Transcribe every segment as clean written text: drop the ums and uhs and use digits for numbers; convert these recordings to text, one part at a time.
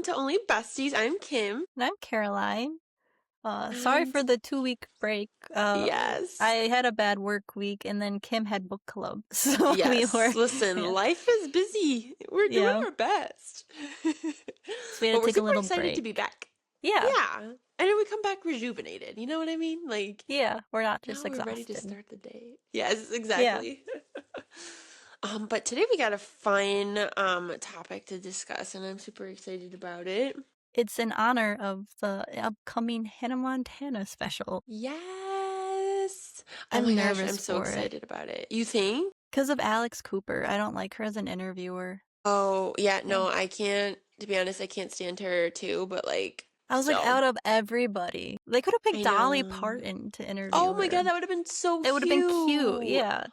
welcome to Only Besties. I'm Kim. And I'm Caroline. Sorry for the 2-week break. Yes. I had a bad work week, and then Kim had book club, so Yes. we were. Listen, Yeah. life is busy. We're doing Yeah. our best. So we had But to we're take a super little excited to break. be back. Yeah. Yeah. And then we come back rejuvenated. You know what I mean? Like, Yeah. We're not now just we're ready to exhausted. start the day. Yes, exactly. But today we got a fun topic to discuss, and I'm super excited about it. It's in honor of the upcoming Hannah Montana special. Yes. I'm Oh my nervous gosh, I'm so for it. excited about it. You think? Because of Alex Cooper. I don't like her as an interviewer. Oh, yeah, no, I can't, to be honest, I can't stand her too, but like, I was like, still. out of everybody. They could have picked I Dolly know. Parton to interview Oh my her. God, that would have been so It would have been cute, yeah.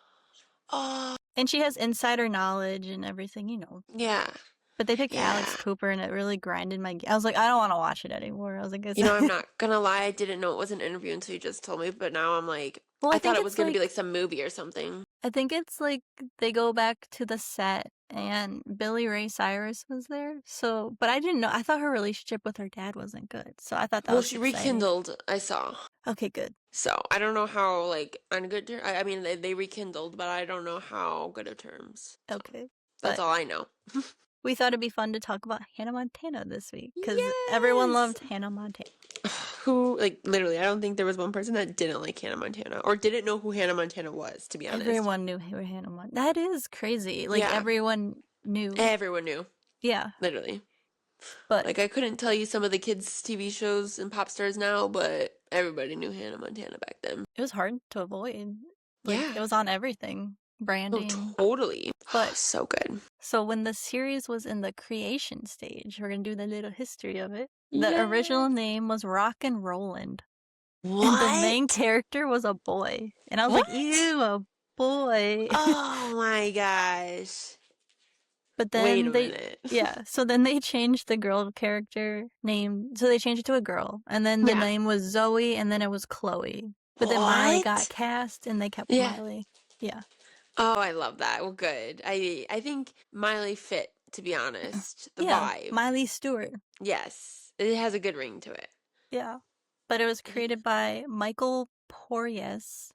Oh, And she has insider knowledge and everything, yeah. But they picked Alex Yeah. Cooper, and it really grinded my. I was like, I don't want to watch it anymore. I was like, You know, I'm not gonna lie, I didn't know it was an interview until you just told me, but now I'm like, Well, I thought it it's was gonna be like some movie or something. I think it's like they go back to the set, and Billy Ray Cyrus was there. So, but I didn't know. I thought her relationship with her dad wasn't good. So I thought that Well, was she exciting. rekindled, I saw. Okay, good. So, I don't know how, like, on good terms, I mean, they rekindled, but I don't know how good of terms. So, Okay. that's But all I know. we thought it'd be fun to talk about Hannah Montana this week, because everyone loved Hannah Montana. Who, like, literally, I don't think there was one person that didn't like Hannah Montana or didn't know who Hannah Montana was, to be honest. Everyone knew who Hannah Montana. That is crazy. Like, Yeah. everyone knew. Everyone knew. Yeah. Literally. But like, I couldn't tell you some of the kids' TV shows and pop stars now, but everybody knew Hannah Montana back then. it was hard to avoid. Like, Yeah. it was on everything. Branding. Oh, totally. But so good. So when the series was in the creation stage, we're gonna do the little history of it. The original name was Rock and Roland. What? And the main character was a boy. And I was like, ew, a boy. Oh my gosh. But then Wait a minute. so then they changed the girl character name. So they changed it to a girl. And then the name was Zoe, and then it was Chloe. But then Miley got cast, and they kept Miley. Yeah. Oh, I love that. Well, good. I think Miley fit, to be honest. The vibe. Miley Stewart. Yes. It has a good ring to it. Yeah. But it was created by Michael Porras,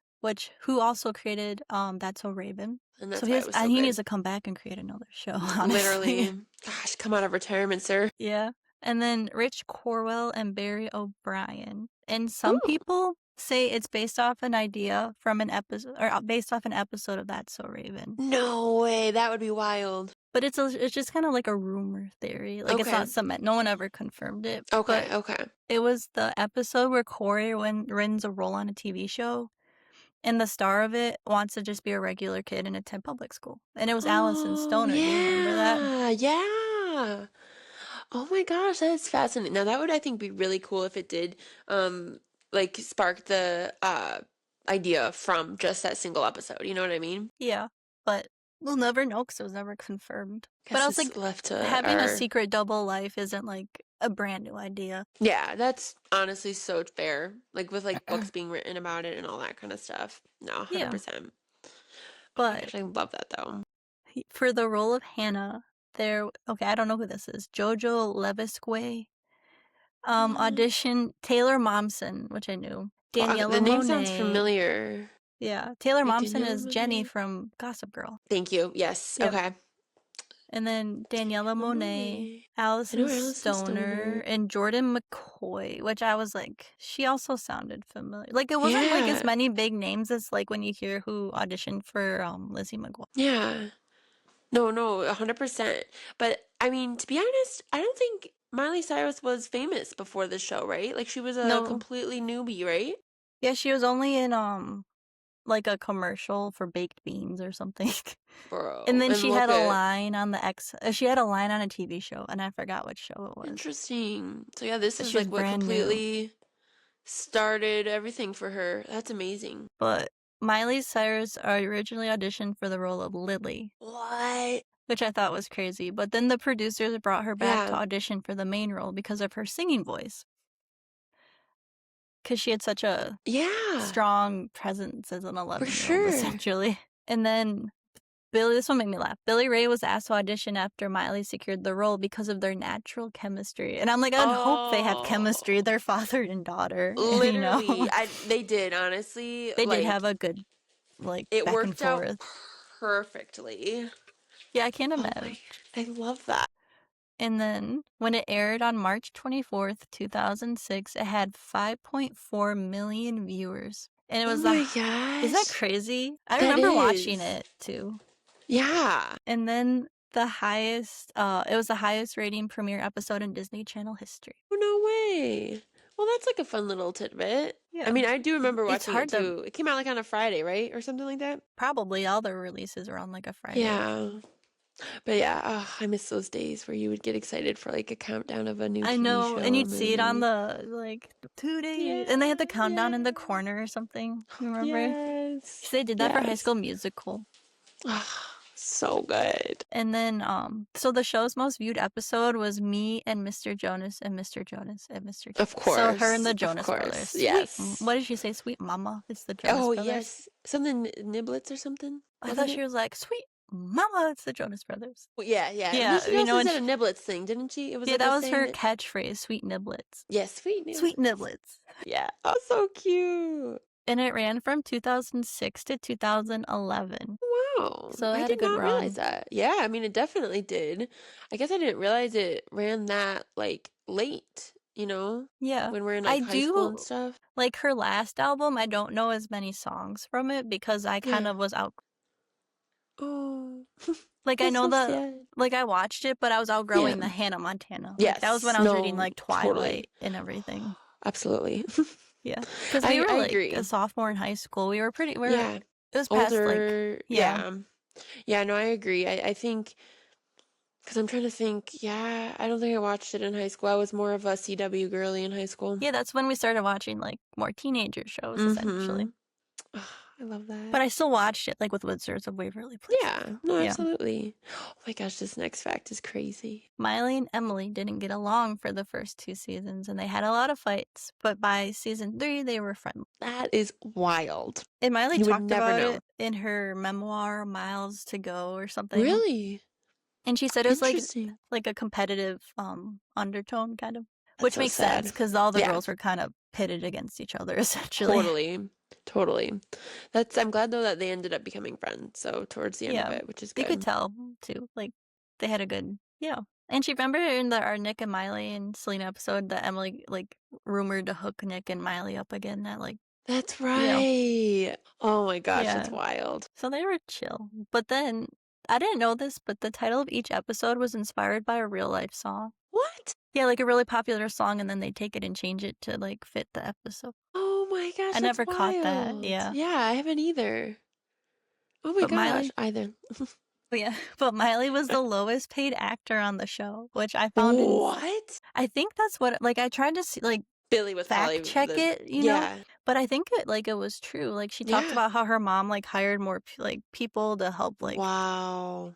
who also created That's So Raven. And that's so why it was so he good. needs to come back and create another show, honestly. Literally. Gosh, come out of retirement, sir. Yeah. And then Rich Corwell and Barry O'Brien. And some people say it's based off an idea from an episode, or based off an episode of That's So Raven. No way. That would be wild. But it's just kind of like a rumor theory. Like, it's not cement. No one ever confirmed it. Okay, but it was the episode where Corey wins a role on a TV show, and the star of it wants to just be a regular kid and attend public school. And it was Allison Stoner. Yeah. Do you remember that? Yeah. Oh my gosh, that's fascinating. Now that would, I think, be really cool if it did like spark the idea from just that single episode. You know what I mean? Yeah. But we'll never know because it was never confirmed. But I was like, left to having a secret double life isn't like a brand new idea. Yeah, that's honestly so fair. Like with like books being written about it and all that kind of stuff. No, 100%. But I love that though. For the role of Hannah, I don't know who this is. Jojo Levisque. Audition Taylor Momsen, which I knew. Daniela the name Monet. sounds familiar. Yeah, Taylor Momsen is Jenny from Gossip Girl. Thank you. Yes. Yep. Okay. And then Daniela Monet, Allison Stoner, and Jordan McCoy, which I was like, she also sounded familiar. Like, it wasn't like as many big names as like when you hear who auditioned for Lizzie McGuire. Yeah. No, 100%. But I mean, to be honest, I don't think Miley Cyrus was famous before the show, right? Like, she was a completely newbie, right? Yeah, she was only in like a commercial for baked beans or something. Bro. And then she had a line on she had a line on a TV show, and I forgot what show it was. Interesting. So yeah, this is like what completely started everything for her. That's amazing. But Miley Cyrus originally auditioned for the role of Lily. What? Which I thought was crazy. But then the producers brought her back to audition for the main role because of her singing voice. Because she had such a strong presence as an 11-year-old, essentially. And then This one made me laugh. Billy Ray was asked to audition after Miley secured the role because of their natural chemistry. And I'm like, I'd hope they have chemistry. They're father and daughter, Literally, they did, honestly. They did like, have a good, it back and worked out forth. perfectly. Yeah, I can't Oh imagine. I love that. And then when it aired on March 24th, 2006, it had 5.4 million viewers. And it was my gosh. Isn't that crazy? I remember watching it too. Yeah. And then the highest, it was the highest rating premiere episode in Disney Channel history. Oh, no way. Well, that's like a fun little tidbit. Yeah. I mean, I do remember watching hard it too. It came out like on a Friday, right? Or something like that? Probably all the releases are on like a Friday. Yeah. But yeah, I miss those days where you would get excited for like a countdown of a new TV show. And you'd see it on the 2 days, and they had the countdown in the corner or something. You remember? Yes. They did that for High School Musical. So good. And then, so the show's most viewed episode was Me and Mr. Jonas and Mr. Jonas and Mr. Jonas. Of course. So her and the Jonas Brothers. Yes. What did she say? Sweet Mama. It's the Jonas Brothers. Yes. Something Niblets or something. I thought she was like, Sweet Mama. It's the Jonas Brothers. Well, yeah. Yeah. She also said a Niblets thing, didn't she? It was that was her catchphrase. Sweet Niblets. Yes, Sweet Niblets. Sweet Niblets. Yeah. Oh, so cute. And it ran from 2006 to 2011. Wow. So it had a good run. Realize that. Yeah, I mean, it definitely did. I guess I didn't realize it ran that, like, late, you know? Yeah. When we're in, like, high school and stuff. Like, her last album, I don't know as many songs from it because I kind of was out. Oh. Like, I know I watched it, but I was outgrowing the Hannah Montana. Yes. That was when I was reading, like, Twilight and everything. Absolutely. Yeah. Because we were, like, a sophomore in high school. We were it was past, older. Yeah, no, I agree. I think, because I'm trying to think, I don't think I watched it in high school. I was more of a CW girly in high school. Yeah, that's when we started watching, like, more teenager shows, essentially. I love that. But I still watched it, like, with Wizards of Waverly Place. Yeah, no, absolutely. Oh my gosh, this next fact is crazy. Miley and Emily didn't get along for the first 2 seasons, and they had a lot of fights, but by season 3, they were friendly. That is wild. And Miley talked about it in her memoir, Miles to Go, or something. Really? And she said it was, like a competitive undertone, kind of. Which makes sense, because all the girls were kind of pitted against each other, essentially. Totally. I'm glad though that they ended up becoming friends. So towards the end of it, which is good. You could tell too. Like they had a good, And she remember in our Nick and Miley and Selena episode that Emily like rumored to hook Nick and Miley up again. That's right. Oh my gosh, that's wild. So they were chill. But then I didn't know this, but the title of each episode was inspired by a real life song. What? Yeah, like a really popular song, and then they take it and change it to like fit the episode. Oh my gosh, I never caught that. Yeah, I haven't either. Oh my gosh, either. But Miley was the lowest paid actor on the show, which I found. What? I think that's what. Like I tried to see, like Billy was fact check it, you know. But I think it was true. Like she talked about how her mom like hired more like people to help like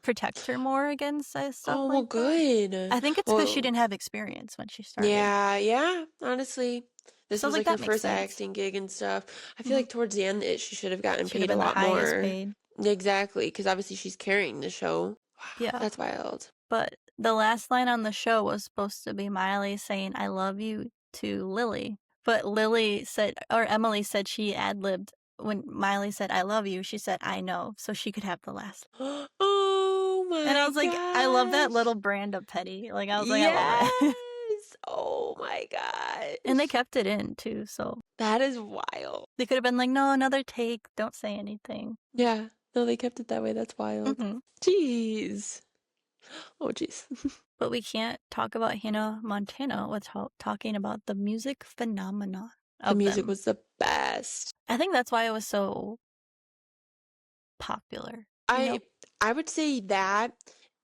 protect her more against stuff. Oh, well, good. I think it's because she didn't have experience when she started. Yeah. Honestly, this was like her first acting gig and stuff. I feel like towards the end, she should have gotten paid a lot more. Exactly, because obviously she's carrying the show. Wow, that's wild. But the last line on the show was supposed to be Miley saying "I love you" to Lily. But Emily said she ad-libbed when Miley said, "I love you." She said, "I know," so she could have the last. Oh my! And I was like, I love that little brand of petty. Like I was like, I love it. Oh my god! And they kept it in too, so that is wild. They could have been like, "No, another take. Don't say anything." Yeah, no, they kept it that way. That's wild. Jeez. Oh, jeez. But we can't talk about Hannah Montana without talking about the music phenomenon. The music was the best. I think that's why it was so popular. I would say that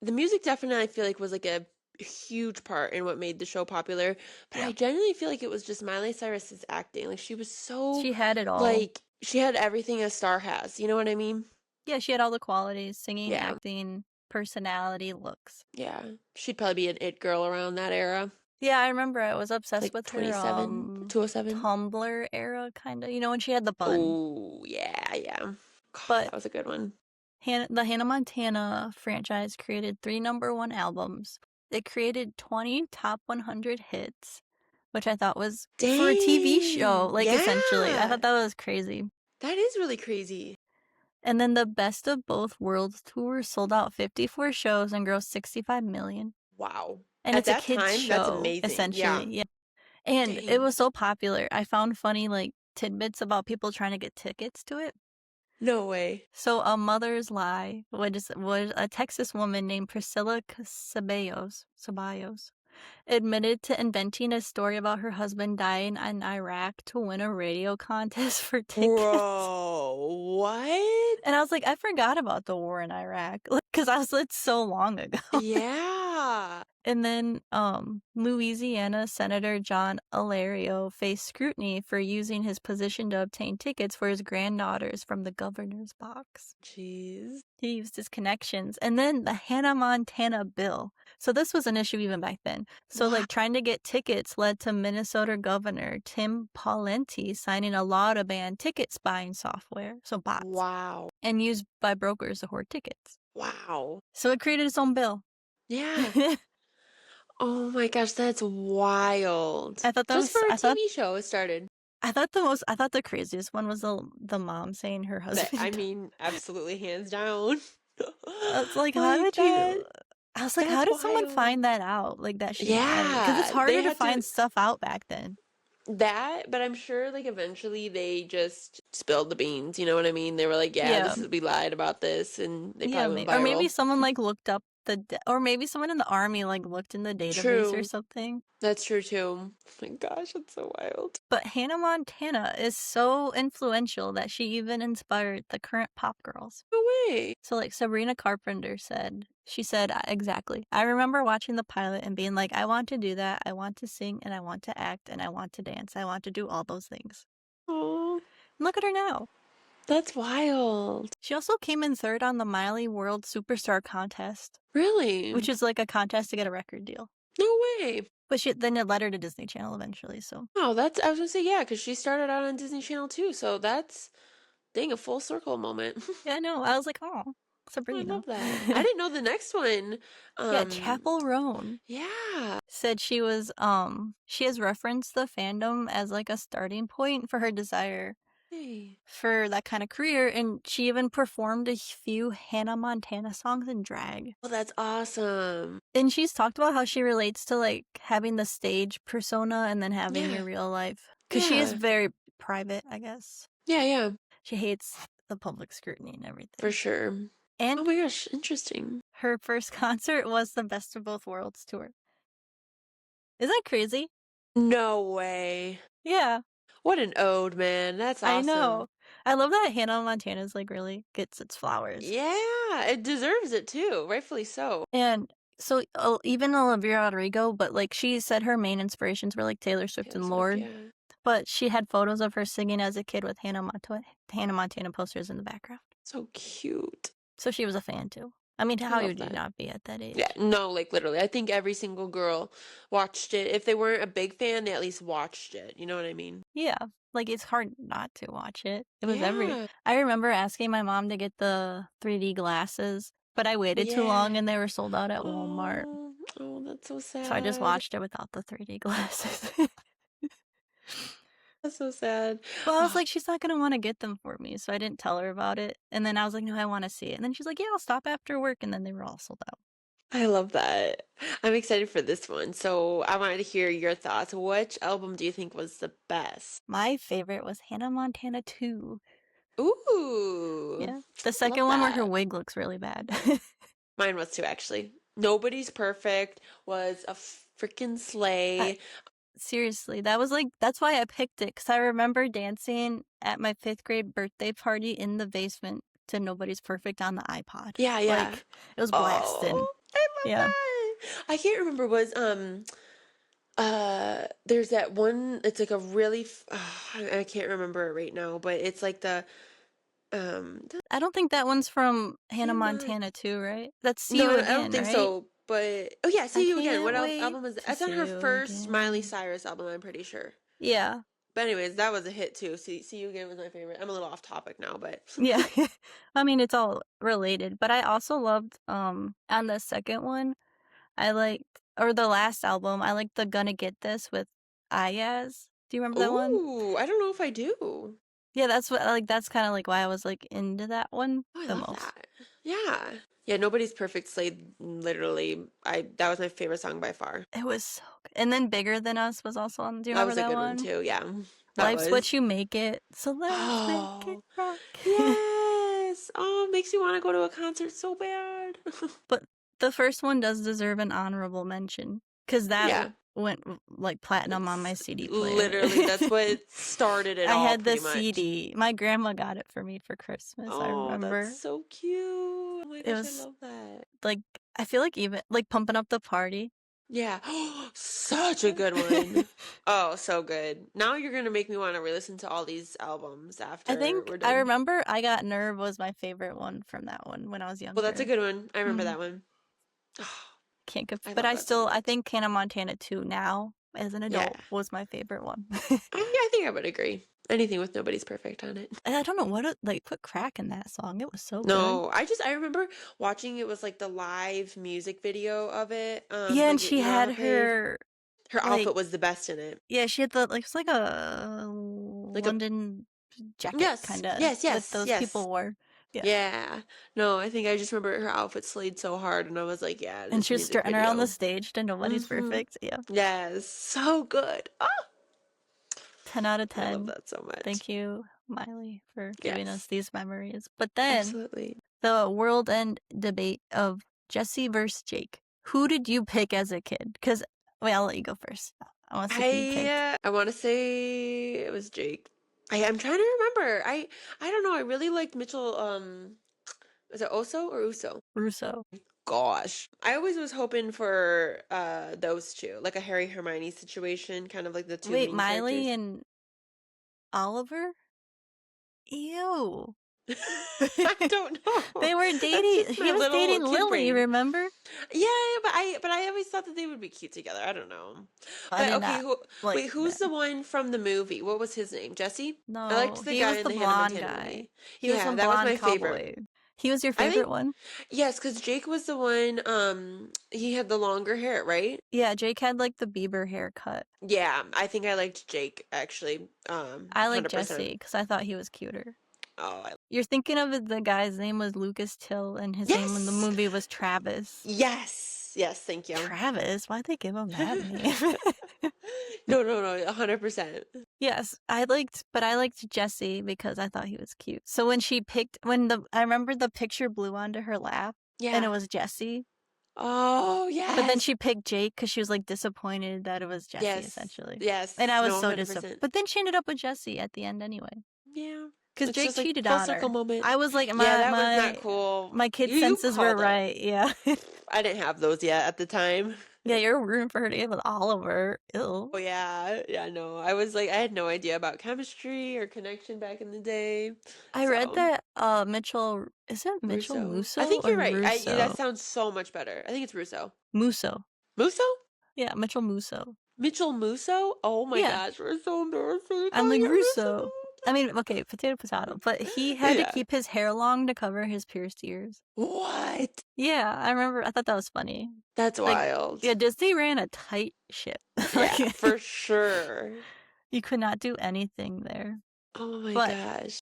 the music definitely I feel like was like a huge part in what made the show popular. But I genuinely feel like it was just Miley Cyrus's acting. Like she had it all. Like she had everything a star has. You know what I mean? Yeah, she had all the qualities: singing, acting, personality, looks. Yeah, she'd probably be an it girl around that era. Yeah, I remember I was obsessed with her 207 Tumblr era, kind of. You know, when she had the bun. Oh, yeah. God, But that was a good one. The Hannah Montana franchise created 3 #1 albums. It created 20 top 100 hits, which I thought was, for a TV show, Dang. like, essentially. I Yeah. thought that was crazy. That is really crazy. And then the Best of Both Worlds tour sold out 54 shows and grossed $65 million. Wow. And At it's a that kids time, that's show, amazing. essentially. Yeah. Yeah. And it Dang. was so popular. I found funny, like, tidbits about people trying to get tickets to it. No way. So A Mother's Lie was a Texas woman named Priscilla Ceballos admitted to inventing a story about her husband dying in Iraq to win a radio contest for tickets. Bro, what? And I was like, I forgot about the war in Iraq because it's so long ago. Yeah. And then Louisiana Senator John Alario faced scrutiny for using his position to obtain tickets for his granddaughters from the governor's box. Jeez. He used his connections. And then the Hannah Montana bill. So this was an issue even back then. So Wow. like trying to get tickets led to Minnesota Governor Tim Pawlenty signing a law to ban ticket buying software, so bots, Wow. and used by brokers to hoard tickets. Wow. So it created its own bill. Yeah. Oh my gosh, that's wild. I thought that Just was for a I thought TV show, it started. I thought the craziest one was the mom saying her husband. I mean, absolutely hands down. I was like, how Like did that. you? I was like, how That's did someone wild. find that out? Like that she, because it's Yeah, harder they to had find to stuff out back then. that, but I'm sure like eventually they just spilled the beans, you know what I mean? They were like, yeah, Yeah, this is we lied about this and they yeah, probably went or maybe viral. someone like looked up or maybe someone in the army like looked in the database or True. something. That's true too. Oh my gosh, that's so wild. But Hannah Montana is so influential that she even inspired the current pop girls. No way. So like Sabrina Carpenter said, she said exactly. I remember watching the pilot and being like, I want to do that. I want to sing and I want to act and I want to dance. I want to do all those things. Oh, And look at her now. that's wild. She also came in third on the Miley World Superstar contest, Really? which is like a contest to get a record deal. No way. But then it led her to Disney Channel eventually, so. Oh, that's I was gonna say yeah, because she started out on Disney Channel too, so that's dang a full circle moment. Yeah, no, I was like, oh, I Sabrina. love that. I didn't know the next one. Yeah, Chapel Roan Yeah. said she has referenced the fandom as like a starting point for her desire Hey. for that kind of career, and she even performed a few Hannah Montana songs in drag. Well, that's awesome. And she's talked about how she relates to like having the stage persona and then having Yeah. your real life. Because she is Yeah. very private, I guess. Yeah, yeah, She hates the public scrutiny and everything. for sure. And Oh my gosh, interesting. her first concert was the Best of Both Worlds tour. Is that crazy? No way. Yeah, What an ode, man. That's awesome. I know. I love that Hannah Montana's like really gets its flowers. Yeah, it deserves it too, rightfully so. And so even Olivia Rodrigo, but like she said her main inspirations were like Taylor Swift Taylor and Swift, Lord. yeah. But she had photos of her singing as a kid with Hannah Montana posters in the background. So cute. So she was a fan too. I mean, how love would you that. not be at that age? Yeah, no, like literally. I think every single girl watched it. If they weren't a big fan, they at least watched it. You know what I mean? Yeah. Like it's hard not to watch it. It was Yeah. I remember asking my mom to get the 3D glasses, but I waited too long Yeah. and they were sold out at Walmart. Oh, that's so sad. So I just watched it without the 3D glasses. That's so sad. But I was like, she's not going to want to get them for me. So I didn't tell her about it. And then I was like, no, I want to see it. And then she's like, yeah, I'll stop after work. And then they were all sold out. I love that. I'm excited for this one. So I wanted to hear your thoughts. Which album do you think was the best? My favorite was Hannah Montana 2. Ooh. Yeah. The second one where her wig looks really bad. Mine was too, actually. Nobody's Perfect was a freaking slay. Seriously, that's why I picked it, because I remember dancing at my 5th grade birthday party in the basement to Nobody's Perfect on the iPod. Yeah, yeah. Like, it was blasting. Oh, I love that. I can't remember, there's that one, it's like a really, I can't remember it right now, but it's like the I don't think that one's from Hannah Montana 2, right? That's See You Again, I don't think right? so. But oh yeah, See You Again. What Can't album is wait that? That's to on her see you first again. Miley Cyrus album, I'm pretty sure. Yeah. But anyways, that was a hit too. See You Again was my favorite. I'm a little off topic now, but Yeah. I mean, it's all related, but I also loved on the second one, I liked, or the last album, I liked the Gonna Get This with Ayaz. Do you remember that one? ooh, I don't know if I do. Yeah, that's what like that's kind of like why I was like into that one Oh, I the love most. that. Yeah. Yeah, Nobody's Perfect slayed literally. I That was my favorite song by far. It was so good. And then Bigger Than Us was also on. Do you That remember was a that good one one? too. Yeah. That Life's What was. You Make It, so let's make it Oh, rock. yes. Oh, it makes you want to go to a concert so bad. But the first one does deserve an honorable mention because that Yeah. went like platinum on my It's CD player. literally that's what started it I all had the pretty much. CD. My grandma got it for me for Christmas. I Oh, that's remember. so cute. Oh my It gosh, I was love that. like I feel like even like Pumping Up the Party. Yeah. Such a good one. Oh, so good. Now you're gonna make me want to re-listen to all these albums I after think we're I done. remember I Got Nerve was my favorite one from that one when I was Well, that's a younger. good one. I remember Mm, that one. Oh, I but love that so I much. think Hannah Montana 2 now as an Yeah. adult was my favorite one. I think I would agree. Anything with Nobody's Perfect on it. And I don't know what like put crack in that song. It was so good. No, I remember watching it was like the live music video of it. Yeah, and Like she you know had how they her her like outfit was the best in it. yeah, she had the like it's like a Like a London jacket yes, kind of yes, that yes, those yes. people wore. Yeah. Yeah. No, I think I just remember her outfit slayed so hard and I was like, yeah, And this she was music strutting around the video. stage to Nobody's Mm-hmm. Perfect. Yeah. Yes, so good. Oh, 10 out of I love 10. that so much. Thank you, Miley, for giving us Yes, these memories. But then absolutely. the world end debate of Jesse versus Jake. Who did you pick as a kid? Because, wait, I'll let you go first. I want to see who you picked. I want to say it was Jake. I'm trying to remember. I don't know. I really liked Mitchell. Was it Oso or Uso? Russo. Gosh, I always was hoping for those two, like a Harry Hermione situation, kind of like the two Wait, main Miley characters. and Oliver? Ew. I don't know. They were That's dating. just He my was little dating kid Lily, brain. remember? Yeah, but I always thought that they would be cute together. I don't know. I But did okay, not like who's that. the one from the movie? What was his name? Jesse? I No, liked the he guy was in the the Hannah blonde Montana guy. movie. He was Yeah, some that was blonde my favorite. cowboy. He was your I favorite think one? yes, because Jake was the one, he had the longer hair, right? Yeah, Jake had like the Bieber haircut. Yeah, I think I liked Jake actually, I like Jesse 100%. because I thought he was cuter. Oh, You're thinking of the guy's name was Lucas Till, and his name in the yes! movie was Travis. Yes! Yes, thank you. Travis? Why'd they give him that name? No, no, no, 100%. Yes, but I liked Jesse because I thought he was cute. So when she picked, I remember the picture blew onto her lap, and it Yeah. was Jesse. Oh, But then yes! she picked Jake because she was like disappointed that it was Jesse, Yes. essentially. And Yes. I was No, so disappointed. 100%. But then she ended up with Jesse at the end anyway. Yeah. Because It's Jake just like cheated full on circle her. moment. I was like, Yeah, that was not cool. my kid You senses were called it. right. Yeah. I didn't have those yet at the time. Yeah, you're rooting for her to get with Oliver. Ew. Oh yeah, yeah, no. I was like I had no idea about chemistry or connection back in the day. I read So, that is it Mitchell Russo. I Musso think or you're right. That Russo? sounds so much better. I think it's Russo. Musso. Musso? Yeah, Mitchell Musso. Mitchell Musso? Oh my Yeah, gosh, we're so embarrassing I'm calling like it Russo. Russo. I mean, okay, potato potato, but he had to Yeah. keep his hair long to cover his pierced ears. What? Yeah, I remember. I thought that was funny. That's Like, wild. yeah, Disney ran a tight ship. Yeah, Like, for sure. you could not do anything there. Oh my But gosh.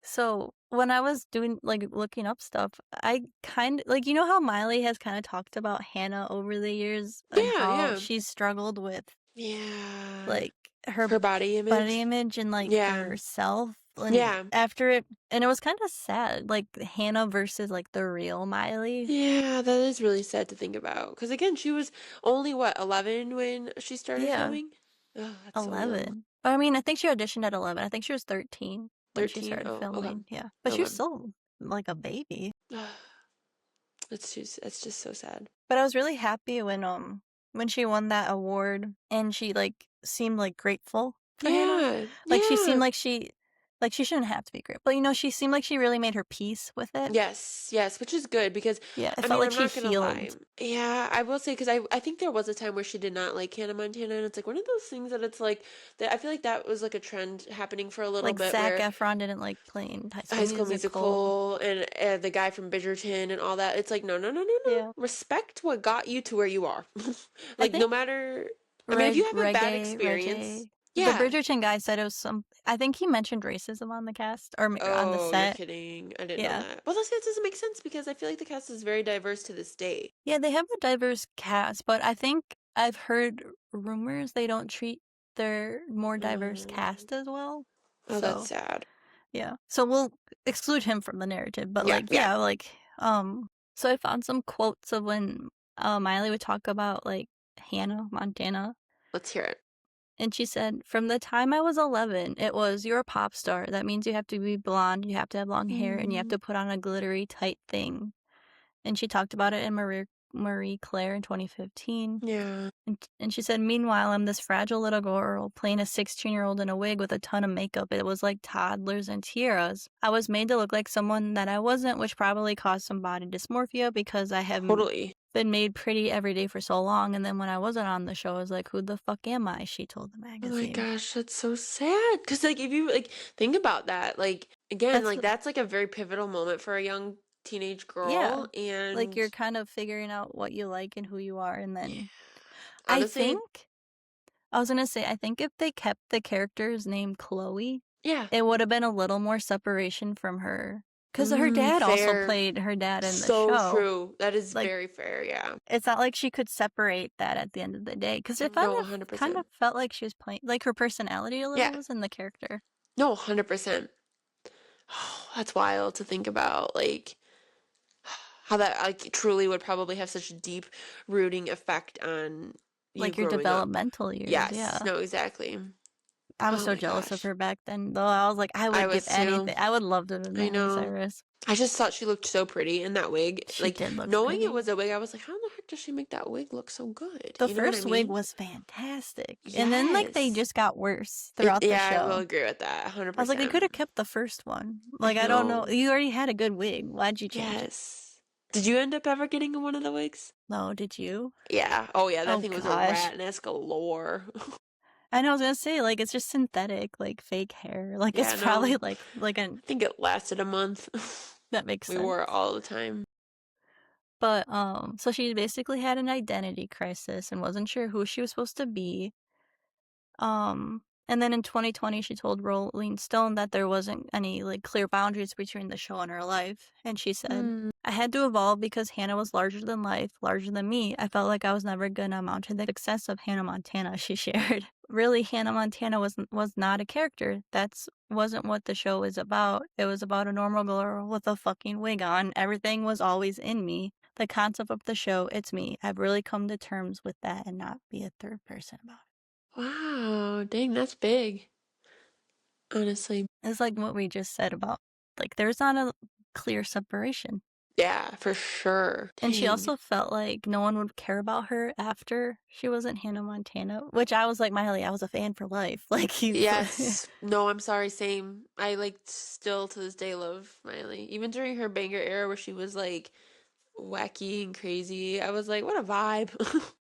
so when I was doing like looking up stuff, I kind of like you know how Miley has kind of talked about Hannah over the years and Yeah, how yeah. she's struggled with Yeah. like her Her body body image. image and like Yeah. herself and Yeah. after it and it was kind of sad like Hannah versus like the real Miley. Yeah, that is really sad to think about. Because again, she was only what, 11 when she started Yeah, filming? Oh, that's so young. 11. I mean, I think she auditioned at 11. I think she was 13 when she 13? started Oh, okay. filming. Yeah, but she was Okay. still like a baby. It's just so sad. But I was really happy when she won that award and she like seemed like grateful for Hannah. Yeah, Like she seemed yeah. like she Like, she shouldn't have to be great. But, you know, she seemed like she really made her peace with it. Yes, yes, which is good because, Yeah, it I felt mean, like I'm she not gonna lie. healed. Yeah, I will say because I think there was a time where she did not like Hannah Montana, and it's like one of those things that it's like that I feel like that was like a trend happening for a little Like, bit Zac where Efron didn't like playing High School High School Musical. Musical and the guy from Bridgerton and all that. It's like no, no, no, no, no. Yeah. Respect what got you to where you are. I Like no think matter. I mean, if you have a bad experience, Reggae. The yeah. Bridgerton guy said it was some. I think he mentioned racism on the cast or on the Oh, you're set. kidding. I didn't know Yeah. that. Well, that doesn't make sense because I feel like the cast is very diverse to this day. Yeah, they have a diverse cast, but I think I've heard rumors they don't treat their more diverse Mm. cast as well. Oh, that's So, sad. yeah. So we'll exclude him from the narrative, but Yeah, like, yeah. yeah, like, so I found some quotes of when Miley would talk about like Hannah Montana. Let's hear it. And she said, from the time I was 11, it was, you're a pop star. That means you have to be blonde, you have to have long hair, and you have Mm. to put on a glittery, tight thing. And she talked about it in Marie Claire in 2015. Yeah. And she said, meanwhile, I'm this fragile little girl playing a 16-year-old in a wig with a ton of makeup. It was like toddlers and tiaras. I was made to look like someone that I wasn't, which probably caused some body dysmorphia because I have Totally. been made pretty every day for so long. And then when I wasn't on the show, I was like, who the fuck am I? She told the Oh my magazine. gosh, that's so sad. Because, like, if you, like, think about that, like, again, That's, like, that's, like, a very pivotal moment for a young teenage yeah. girl. Like And, you're kind of figuring out what you like and who you are. And yeah, then I honestly, think I was gonna say, I think if they kept the character's name Chloe, yeah. it would have been a little more separation from her. Because her dad also Fair. played her dad in the So show. true. That is Like, very fair, yeah. it's not like she could separate that at the end of the day. Because it No, kind of 100%. felt like she was playing, like her personality a little Yeah. was in the character. No, 100%. Oh, that's wild to think about, like, how that, like, truly would probably have such a deep rooting effect on you Like your growing up. developmental years, Yes, yeah. no, exactly. I was Oh so my jealous of gosh. her back then, though. I was like, I I would give was too. anything. I would love to have been I Miley know. Cyrus. I just thought she looked so pretty in that wig. She Like, did look knowing it pretty. was a wig, I was like, how the heck does she make that wig look so good? The You know what I first wig mean? was fantastic. And then, like, they Yes. just got worse throughout the Yeah, I will show. agree with that. I was like, they could 100%. have kept the first one. I Like, I don't know. know. You already had a good wig. Why'd you change it? Yes. Did you end up ever getting one of the wigs? No, did you? Yeah. Oh, yeah, that Oh, thing was a gosh. ratness galore. I know, I was gonna say, like, it's just synthetic, like, fake hair. Like, it's Yeah, probably, no. like I think it lasted a month. that makes We sense. wore it all the time. But, so she basically had an identity crisis and wasn't sure who she was supposed to be. And then in 2020, she told Rolling Stone that there wasn't any like clear boundaries between the show and her life. And she said, Mm. I had to evolve because Hannah was larger than life, larger than me. I felt like I was never gonna amount to the success of Hannah Montana, she shared. Really, Hannah Montana was not a character. That's wasn't what the show was about. It was about a normal girl with a fucking wig on. Everything was always in me. The concept of the show, it's me. I've really come to terms with that and not be a third person about it. Wow, dang, that's big. Honestly. It's like what we just said about, like, there's not a clear separation. Yeah, for sure. And she Dang. also felt like no one would care about her after she wasn't Hannah Montana, which I was like, Miley, I was a fan for life. Like, you. Yes. No, I'm sorry, same. I like still to this day love Miley. Even during her banger era where she was like wacky and crazy, I was like, what a vibe.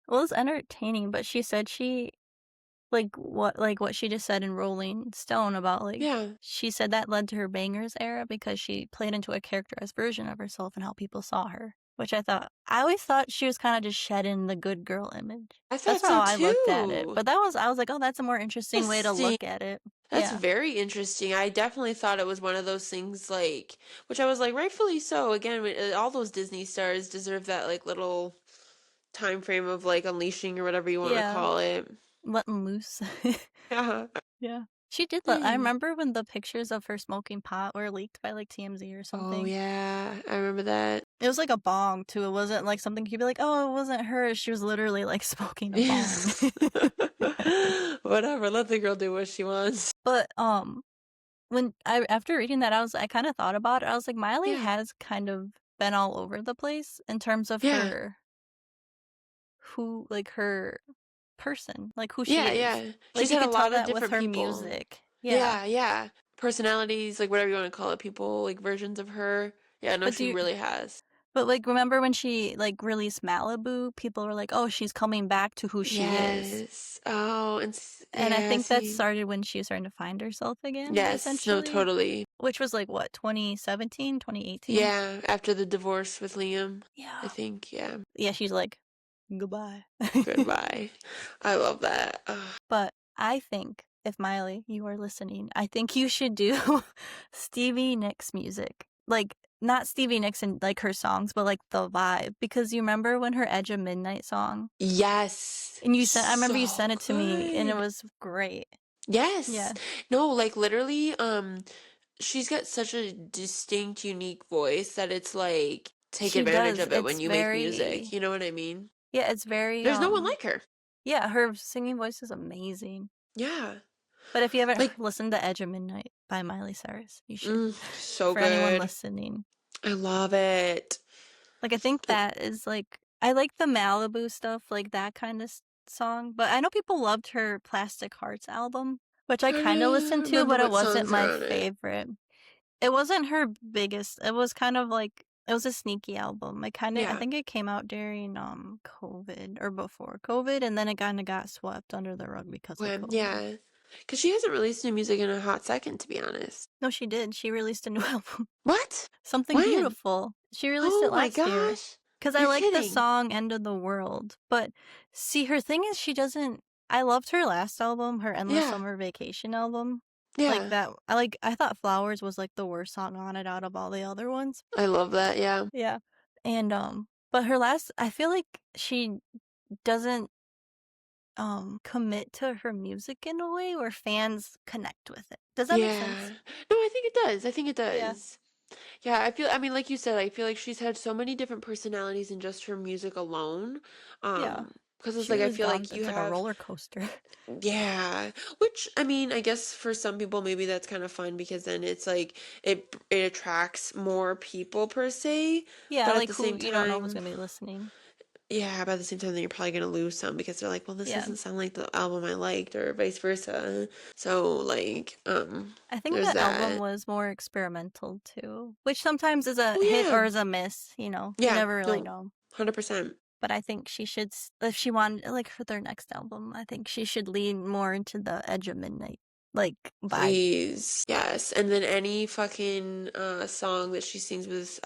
Well, it's entertaining, but she said she, like what she just said in Rolling Stone about, like, Yeah. she said that led to her bangers era because she played into a characterized version of herself and how people saw her. Which I always thought she was kind of just shedding the good girl image. I That's thought how so I looked at it. too. But I was like, oh, that's a more interesting way to Interesting. look at it. That's Yeah. very interesting. I definitely thought it was one of those things like, which I was like, rightfully so. Again, all those Disney stars deserve that like little time frame of like unleashing or whatever you want to Yeah. call it. Letting loose. Yeah. Yeah. She did I Dang. remember when the pictures of her smoking pot were leaked by like TMZ or Oh something. yeah, I remember that. It was like a bong too. It wasn't like something you'd be like, oh, it wasn't her. She was literally like smoking a bong. Whatever, let the girl do what she wants. But when after reading that, I kind of thought about it. I was like, Miley Yeah. has kind of been all over the place in terms of Yeah. her her person, like who she Yeah, is. yeah. Like She's you had a could tell lot of that with different her people. music. Yeah. Yeah, yeah. personalities, like whatever you want to call it, people, like versions of her. Yeah, no, But she really has. but like remember when she like released Malibu, people were like, "Oh, she's coming back to who she is." Yes. Oh, and And I yeah, think that see. started when she was starting to find herself again, Yes, no, essentially, totally. which was like what, 2017, 2018? Yeah, after the divorce with Liam, I Yeah. think, yeah. Yeah, she's like, "Goodbye." Goodbye. I love that. Ugh. But I think if Miley, you are listening, I think you should do Stevie Nicks music. Like not Stevie Nicks and like her songs, but like the vibe. Because you remember when her Edge of Midnight song? Yes. And I remember you So sent it to me and it good. was great. Yes. Yeah. No, like literally, she's got such a distinct, unique voice that it's like take She advantage does. of it when It's you make music. very You know what I mean? yeah, it's very There's no one like her. yeah, her singing voice is amazing. Yeah. But if you haven't Like, listened to Edge of Midnight by Miley Cyrus, you should. so For anyone good. listening. I love it. Like I think that is like I like the Malibu stuff, like that kind of song. But I know people loved her Plastic Hearts album, which I I kind of don't listened to, remember but it what wasn't songs are my on it. favorite. It wasn't her biggest. It was kind of like it was a sneaky album. I Yeah. think it came out during COVID or before COVID, and then it kind of got swept under the rug because of When, COVID. yeah. Because she hasn't released new music in a hot second, to be honest. No, she did. She released a new album, What? Something When? Beautiful. She released Oh it my last year. gosh. Because I You're like the kidding. song End of the World. But see, her thing is she doesn't. I loved her last album, her Endless Yeah. Summer Vacation album. Like Yeah. that. I thought Flowers was like the worst song on it out of all the other ones. I love that. Yeah. Yeah. And, but her last, I feel like she doesn't, commit to her music in a way where fans connect with it. Does that make Yeah. sense? No, I think it does. I think it Yeah. does. Yeah, I mean, like you said, I feel like she's had so many different personalities in just her music alone. Yeah. Because it's She like, I really's feel gone. like you It's like a have, roller coaster. yeah, which, I mean, I guess for some people, maybe that's kind of fun because then it's like, it attracts more people per se. Yeah, But at like the who same you don't know who's time, gonna be listening. yeah, but at the same time, then you're probably gonna lose some because they're like, well, this Yeah. doesn't sound like the album I liked, or vice versa. So, like, I think there's the album that. was more experimental too, which sometimes is a Oh, hit yeah. or is a miss, you Yeah, never really no, know. 100%. But I think she should, if she wanted, like for their next album, I think she should lean more into the Edge of Midnight, like vibe. Please. Yes. And then any fucking song that she sings with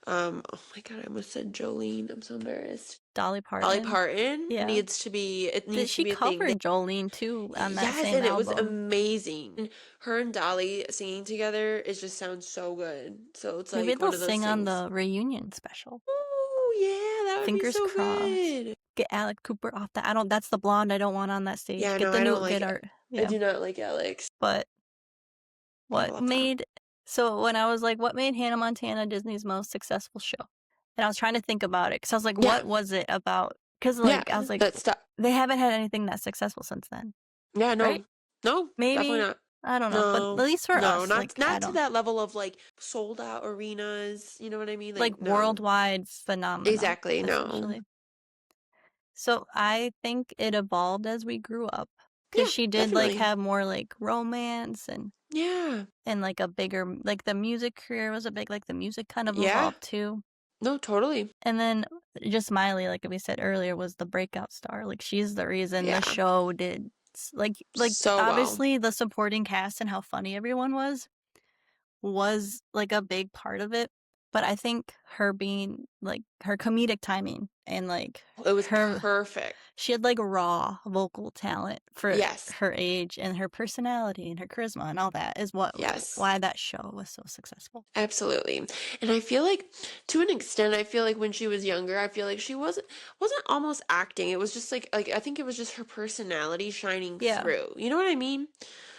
oh my God, I almost said Jolene. I'm so embarrassed. Dolly Dolly Parton. Parton Yeah. needs to She be a thing. covered Jolene too on that Yes, same and it was album. amazing. Her and Dolly singing together, it just sounds so good. So it's Maybe like one they'll of those sing on things. the reunion special. Oh, yeah, that would be Fingers so crossed. good. Get Alec Cooper off that. That's the blonde I don't want on that stage. Yeah, Get no, the I don't new, like get it. art. I Yeah. do not like Alex. But I what love that. made, so when I was like, what made Hannah Montana Disney's most successful show? And I was trying to think about it because I was like, Yeah, what was it about? Because yeah, like, I was like, that stuff. they haven't had anything that successful since then, Yeah, right? no, no, definitely Maybe. not. I don't know. But at No, least for no, us, not like, I not to don't, that level of like sold out arenas. You know what I mean? like Like, no, worldwide phenomena, exactly, no. essentially. So I think it evolved as we grew up because Yeah, she did like definitely. have more like romance Yeah, and like a bigger like the music career was a big like the music kind of yeah, evolved too. no, totally. And then just Miley, like we said earlier, was the breakout star. Like she's the reason the Yeah, show did like so well. obviously the supporting cast and how funny everyone was like a big part of it. But I think her being like her comedic timing and like It was her perfect. she had like raw vocal talent for Yes, her age and her personality and her charisma and all that is yes. why that show was so successful. Absolutely. And I feel like to an extent I feel like when she was younger, I feel like she wasn't almost acting. It was just like I think it was just her personality shining Yeah. through. You know what I mean?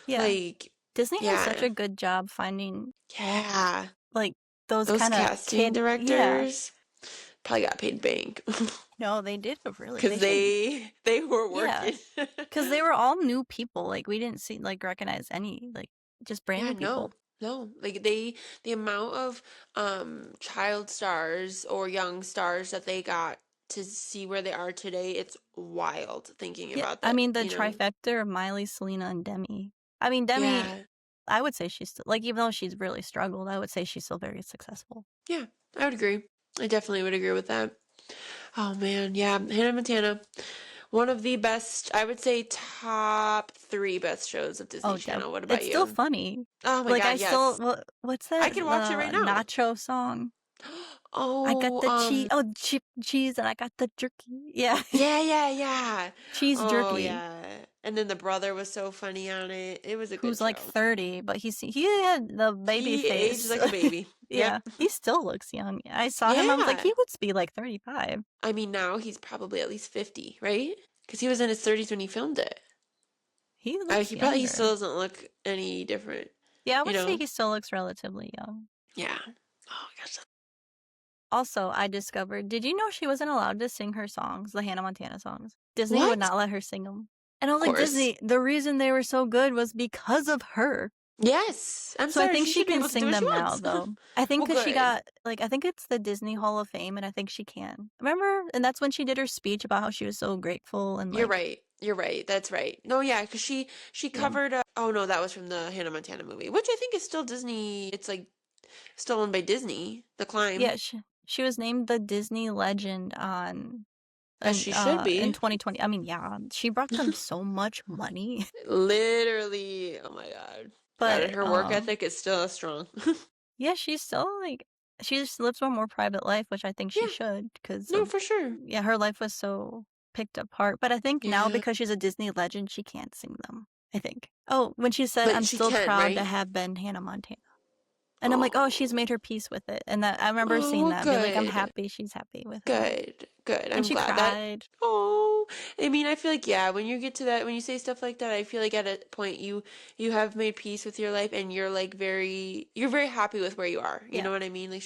Yeah. Like, Disney has such yeah. a good job finding Yeah. like those Those kind of casting yeah. directors probably got paid bank No, they did really. because They should. they were Yeah. working. Because they were all new people. Like we didn't see like recognize any like just brand Yeah, new people. no. Like the amount of child stars or young stars that they got to see where they are today, it's wild thinking Yeah, about I that, mean the you know? trifecta of Miley, Selena, and Demi. I mean Demi Yeah. I would say she's still, like, even though she's really struggled, I would say she's still very successful. Yeah, I would agree. I definitely would agree with that. Oh man, yeah, Hannah Montana. One of the best, I would say top 3 best shows of Disney Oh, Channel. What about it's still you? funny. Oh my Like, God, I still, yes. what's I that, can watch it right now. nacho song? I got Oh, the cheese, and I got the jerky. Yeah, yeah, yeah, yeah. cheese Oh, jerky. yeah. And then the brother was so funny on it. It was a good Who's like show. 30, but he had the baby He aged face. like a baby. Yeah, Yep. he still looks young. I saw him, I was like, Yeah. he would be like 35. I mean, now he's probably at least 50, right? Because he was in his 30s when he filmed it. He looks He still younger. doesn't look any different, Yeah, I you would say know? he still looks relatively young. Yeah. Oh my gosh. Also, I discovered, did you know she wasn't allowed to sing her songs, the Hannah Montana songs? Disney would What? not let her sing them. And I Of was like, course. Disney, the reason they were so good was because of her. Yes. I'm So I sorry. think She she should be can able to do sing what she them now, wants. though. I think Well, because she good. got, like, I think it's the Disney Hall of Fame, and I think she can. Remember? And that's when she did her speech about how she was so grateful and, You're like, right. You're right. That's right. No, yeah, because she yeah. covered. Oh no, that was from the Hannah Montana movie, which I think is still Disney. It's like still owned by Disney. The Climb, Yeah, she was named the Disney legend as she should in be. 2020. I mean, yeah, she brought them so much money. Literally. Oh my God. God, and But her work ethic is still strong. yeah, she's still like, she just lives a more private life, which I think she Yeah. should, because No, of, for sure. yeah, her life was so picked apart. But I think now, Yeah. because she's a Disney legend, she can't sing them, I think. Oh, when she said, But I'm she still can, proud to right? have been Hannah Montana. And I'm like, oh, she's Oh. made her peace with it. And that, I remember Oh, seeing well, that and being like, I'm good. happy she's happy with her. Good, good. And I'm she glad that. cried. Oh, I mean, I feel like yeah. When you get to that, when you say stuff like that, I feel like at a point you have made peace with your life, and you're like you're very happy with where you are. You Yeah. know what I mean? Like,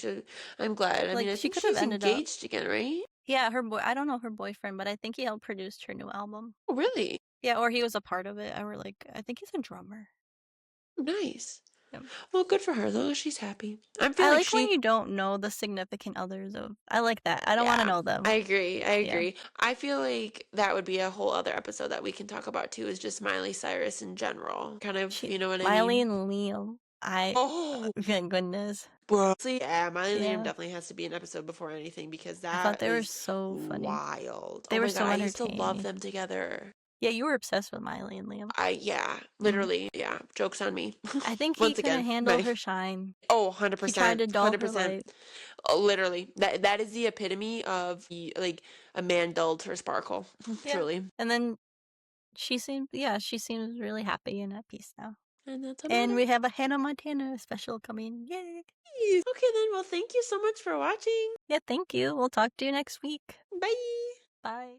I'm glad. I mean, Like, I she think could have she's ended up, engaged again, right? yeah, I don't know her boyfriend, but I think he helped produce her new album. Oh, really? Yeah, or he was a part of it. I think he's a drummer. Nice. Yeah. Well, good for her though. She's happy. I feel I like like when she. you don't know the significant others of. I like that. I don't want to Yeah, know I them. agree. I Yeah. agree. I feel like that would be a whole other episode that we can talk about too, is just Miley Cyrus in general. Kind of, you know what I Miley mean? and Liam. Oh, Thank goodness. bro. So yeah, Miley and Liam Yeah. definitely has to be an episode before anything because I thought that they were is so funny. wild. They Oh were my God, so I used to love entertaining. them together. Yeah, you were obsessed with Miley and Liam. Yeah, Mm. literally, yeah. Joke's on me. I think he Once couldn't again, handle my her shine. oh, He tried 100%, to dull her 100%. light. Literally, that is the epitome of like a man dulled her sparkle. Yeah. Truly. And then she seems really happy and at peace now. And that's about And it. we have a Hannah Montana special coming. Yay! Okay then, well thank you so much for watching. Yeah, thank you. We'll talk to you next week. Bye. Bye.